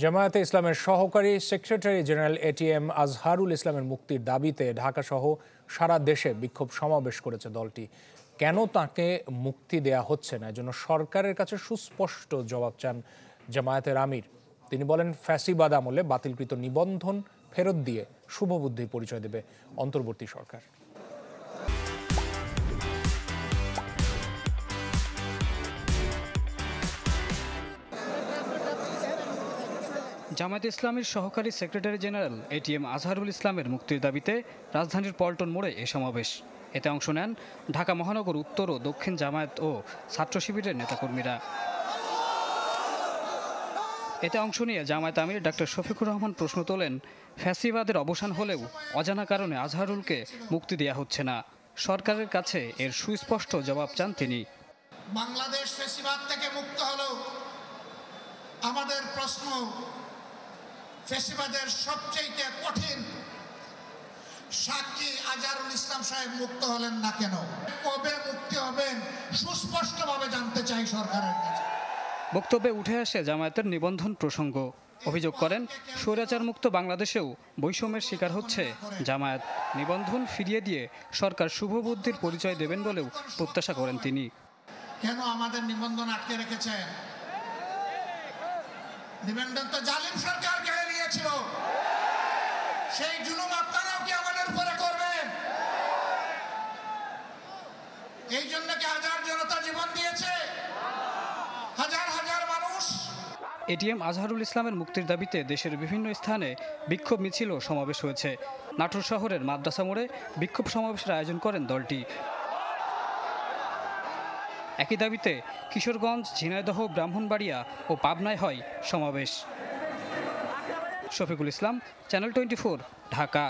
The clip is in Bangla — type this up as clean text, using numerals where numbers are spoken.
জামায়াতে ইসলামের সহকারী সেক্রেটারি জেনারেল এটিএম আজহারুল ইসলামের মুক্তির দাবিতে ঢাকাসহ সারা দেশে বিক্ষোভ সমাবেশ করেছে দলটি। কেন তাকে মুক্তি দেয়া হচ্ছে না, এজন্য সরকারের কাছে সুস্পষ্ট জবাব চান জামায়াতের আমির। তিনি বলেন, ফ্যাসিবাদ আমলে বাতিলকৃত নিবন্ধন ফেরত দিয়ে শুভবুদ্ধির পরিচয় দেবে অন্তর্বর্তী সরকার। জামায়াত ইসলামীর সহকারী সেক্রেটারি জেনারেল এটিএম আজহারুল ইসলামের মুক্তির দাবিতে রাজধানীর পল্টন মোড়ে এ সমাবেশ। এতে অংশ নেন ঢাকা মহানগর উত্তর ও দক্ষিণ জামায়াত ও ছাত্র শিবিরের নেতাকর্মীরা। এতে অংশ নিয়ে জামায়াত আমির ডাক্তার শফিকুর রহমান প্রশ্ন তোলেন, ফ্যাসিবাদের অবসান হলেও অজানা কারণে আজহারুলকে মুক্তি দেওয়া হচ্ছে না। সরকারের কাছে এর সুস্পষ্ট জবাব চান তিনি। বাংলাদেশ ফ্যাসিবাদ থেকে মুক্ত হলো, আমাদের প্রশ্ন, ফ্যাসিবাদের সবচেয়ে কঠিন সাক্ষী আজহারুল ইসলাম সাহেব মুক্ত হলেন না কেন? কবে মুক্তি হবেন সুস্পষ্টভাবে জানতে চাই সরকারের কাছে। বক্তব্যে উঠে আসে জামায়াতের নিবন্ধন প্রসঙ্গ। অভিযোগ করেন, স্বৈরাচার মুক্ত বাংলাদেশেও বৈষম্যের শিকার হচ্ছে জামায়াত। নিবন্ধন ফিরিয়ে দিয়ে সরকার শুভবুদ্ধির পরিচয় দেবেন বলেও প্রত্যাশা করেন তিনি। কেন আমাদের নিবন্ধন আটকে রেখেছেন? নিবন্ধন তো জালিম সরকার কেড়ে নিয়েছিল। সেই জুলুম আপনারাও কি আমাদের উপরে করবেন? এই জন্য কি হাজার জনতা জীবন দিয়েছে? হাজার হাজার মানুষ। এটিএম আজহারুল ইসলামের মুক্তির দাবিতে দেশের বিভিন্ন স্থানে বিক্ষোভ মিছিল ও সমাবেশ হয়েছে। নাটোর শহরের মাদ্রাসা মোড়ে বিক্ষোভ সমাবেশের আয়োজন করেন দলটি। একই দাবিতে কিশোরগঞ্জ, ঝিনাইদহ, ব্রাহ্মণবাড়িয়া ও পাবনায় হয় সমাবেশ। শফিকুল ইসলাম, চ্যানেল 24, ঢাকা।